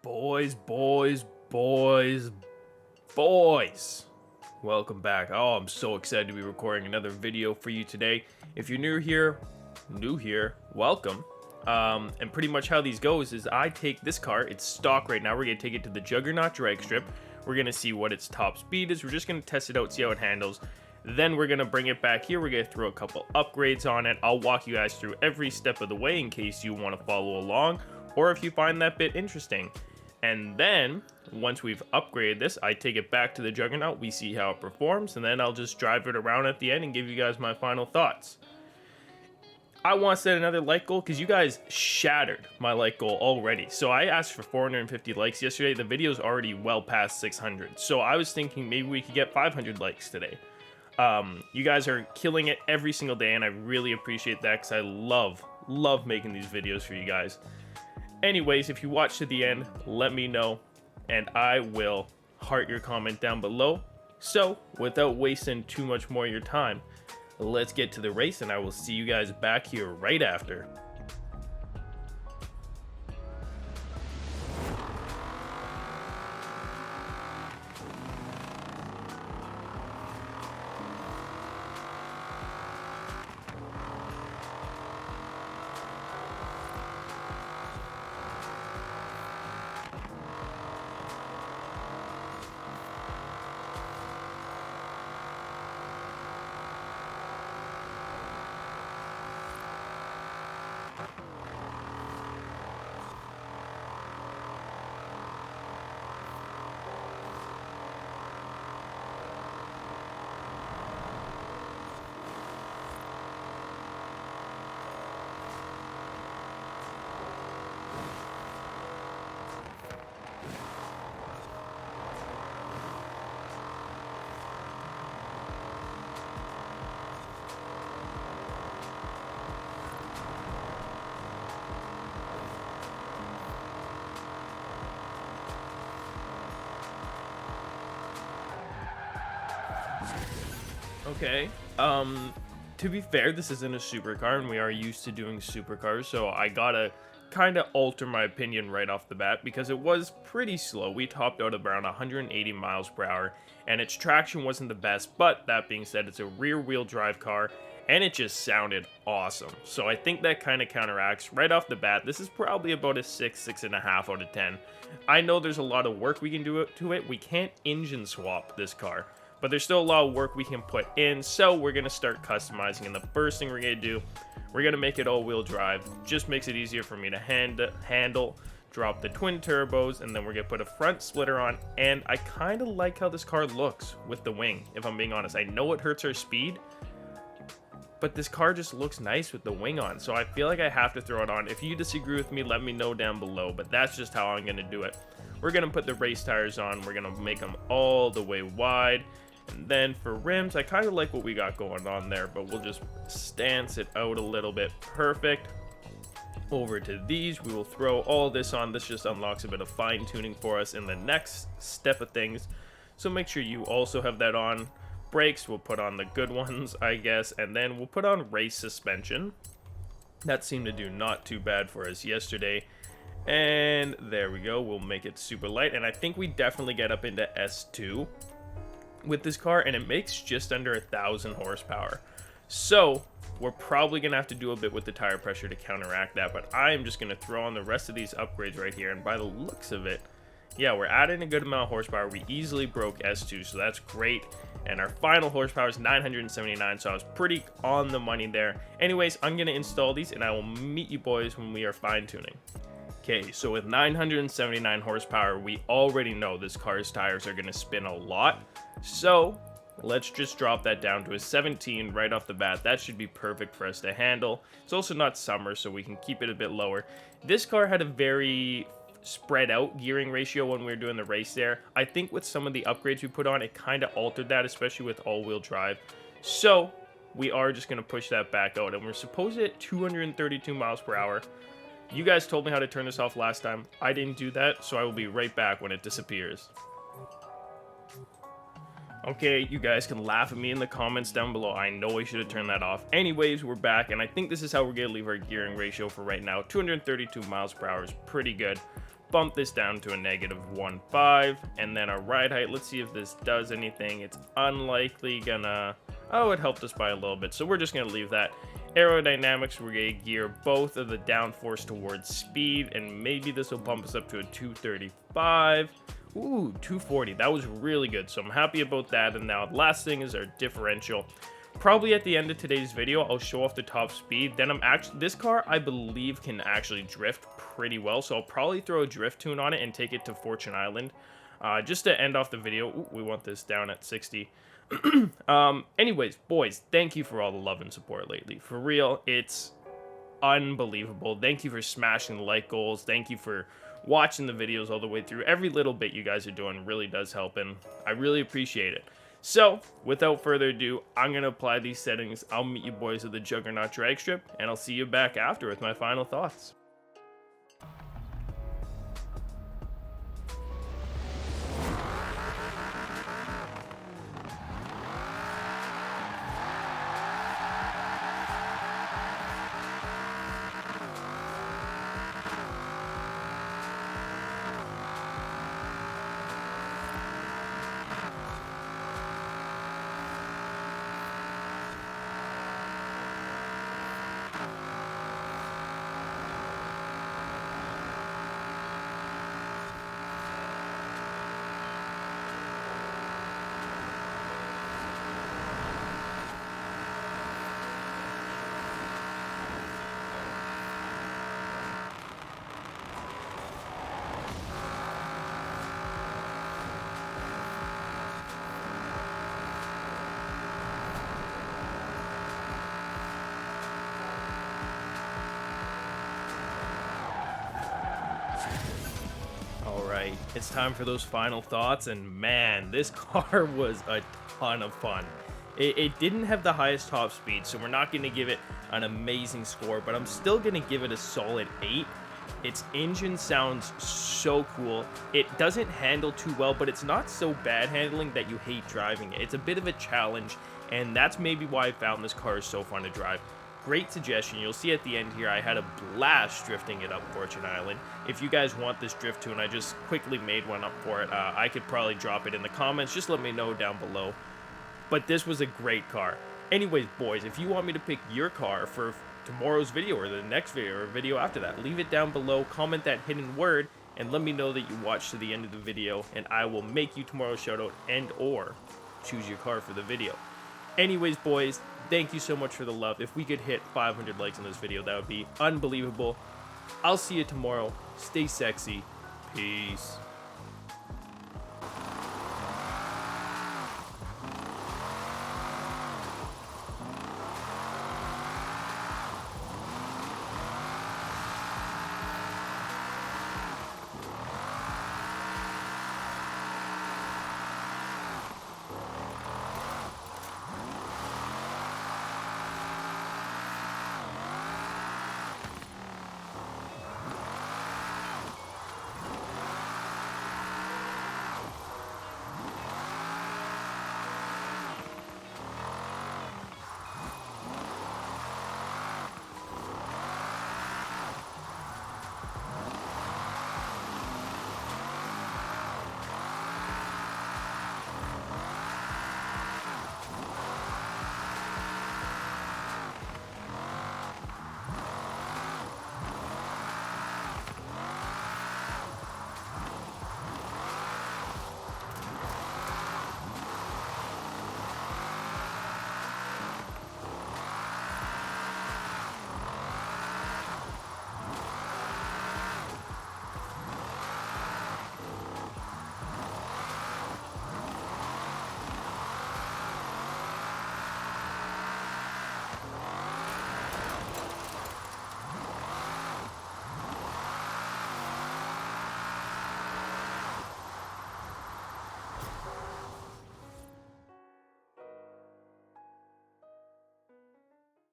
Boys. Welcome back. Oh, I'm so excited to be recording another video for you today. If you're new here, welcome. And pretty much how these goes is I take this car, it's stock right now, we're going to take it to the Juggernaut drag strip. We're going to see what its top speed is, we're just going to test it out, see how it handles. Then we're going to bring it back here, we're going to throw a couple upgrades on it. I'll walk you guys through every step of the way in case you want to follow along, or if you find that bit interesting. And then, once we've upgraded this, I take it back to the Juggernaut, we see how it performs, and then I'll just drive it around at the end and give you guys my final thoughts. I want to set another like goal because you guys shattered my like goal already. So I asked for 450 likes yesterday. The video's already well past 600. So I was thinking maybe we could get 500 likes today. You guys are killing it every single day, and I really appreciate that because I love making these videos for you guys. Anyways, if you watch to the end, let me know, and I will heart your comment down below. So, without wasting too much more of your time, let's get to the race, and I will see you guys back here right after. Okay, to be fair, this isn't a supercar, and we are used to doing supercars, so I gotta kind of alter my opinion right off the bat, because it was pretty slow. We topped out around 180 miles per hour, and its traction wasn't the best, but that being said, it's a rear-wheel drive car, and it just sounded awesome. So I think that kind of counteracts right off the bat. This is probably about a 6.5 out of 10. I know there's a lot of work we can do to it. We can't engine swap this car, but there's still a lot of work we can put in, so we're going to start customizing. And the first thing we're going to do, we're going to make it all-wheel drive. Just makes it easier for me to handle, drop the twin turbos, and then we're going to put a front splitter on. And I kind of like how this car looks with the wing, if I'm being honest. I know it hurts our speed, but this car just looks nice with the wing on, so I feel like I have to throw it on. If you disagree with me, let me know down below, but that's just how I'm going to do it. We're going to put the race tires on. We're going to make them all the way wide. And then for rims, I kind of like what we got going on there, but we'll just stance it out a little bit. Perfect. Over to these, we will throw all this on. This just unlocks a bit of fine tuning for us in the next step of things. So make sure you also have that on. Brakes, we'll put on the good ones, I guess, and then we'll put on race suspension. That seemed to do not too bad for us yesterday. And there we go, we'll make it super light, and I think we definitely get up into S2 with this car, and it makes just under 1,000 horsepower. So we're probably gonna have to do a bit with the tire pressure to counteract that, but I am just gonna throw on the rest of these upgrades right here, and by the looks of it, yeah, we're adding a good amount of horsepower. We easily broke S2, so that's great. And our final horsepower is 979, so I was pretty on the money there. Anyways, I'm gonna install these, and I will meet you boys when we are fine tuning. Okay, so with 979 horsepower, we already know this car's tires are gonna spin a lot. So let's just drop that down to a 17 right off the bat. That should be perfect for us to handle. It's also not summer, so we can keep it a bit lower. This car had a very spread out gearing ratio when we were doing the race there. I think with some of the upgrades we put on, it kind of altered that, especially with all-wheel drive. So we are just going to push that back out, and we're supposed to hit 232 miles per hour. You guys told me how to turn this off last time. I didn't do that, so I will be right back when it disappears. Okay, you guys can laugh at me in the comments down below. I know I should have turned that off. Anyways, we're back, and I think this is how we're going to leave our gearing ratio for right now. 232 miles per hour is pretty good. bump this down to a -1.5, and then our ride height, let's see if this does anything. It's unlikely gonna, oh, it helped us by a little bit, so we're just gonna leave that. Aerodynamics, we're gonna gear both of the downforce towards speed, and maybe this will bump us up to a 235. Ooh, 240, that was really good, so I'm happy about that. And now the last thing is our differential. Probably at the end of today's video, I'll show off the top speed. Then this car, I believe, can actually drift pretty well, so I'll probably throw a drift tune on it and take it to Fortune Island. Just to end off the video. Ooh, we want this down at 60. Anyways, boys, thank you for all the love and support lately. For real, it's unbelievable. Thank you for smashing the like goals. Thank you for watching the videos all the way through. Every little bit you guys are doing really does help, and I really appreciate it. So, without further ado, I'm going to apply these settings. I'll meet you boys at the Juggernaut drag strip, and I'll see you back after with my final thoughts. Alright, it's time for those final thoughts, and man, this car was a ton of fun. It didn't have the highest top speed, so we're not going to give it an amazing score, but I'm still going to give it a solid 8. Its engine sounds so cool. It doesn't handle too well, but it's not so bad handling that you hate driving it. It's a bit of a challenge, and that's maybe why I found this car is so fun to drive. Great suggestion. You'll see at the end here, I had a blast drifting it up Fortune Island. If you guys want this drift tune, I just quickly made one up for it. I could probably drop it in the comments. Just let me know down below. But this was a great car. Anyways, boys, if you want me to pick your car for tomorrow's video or the next video or video after that, leave it down below. Comment that hidden word and let me know that you watched to the end of the video, and I will make you tomorrow's shoutout and or choose your car for the video. Anyways, boys, thank you so much for the love. If we could hit 500 likes on this video, that would be unbelievable. I'll see you tomorrow. Stay sexy. Peace.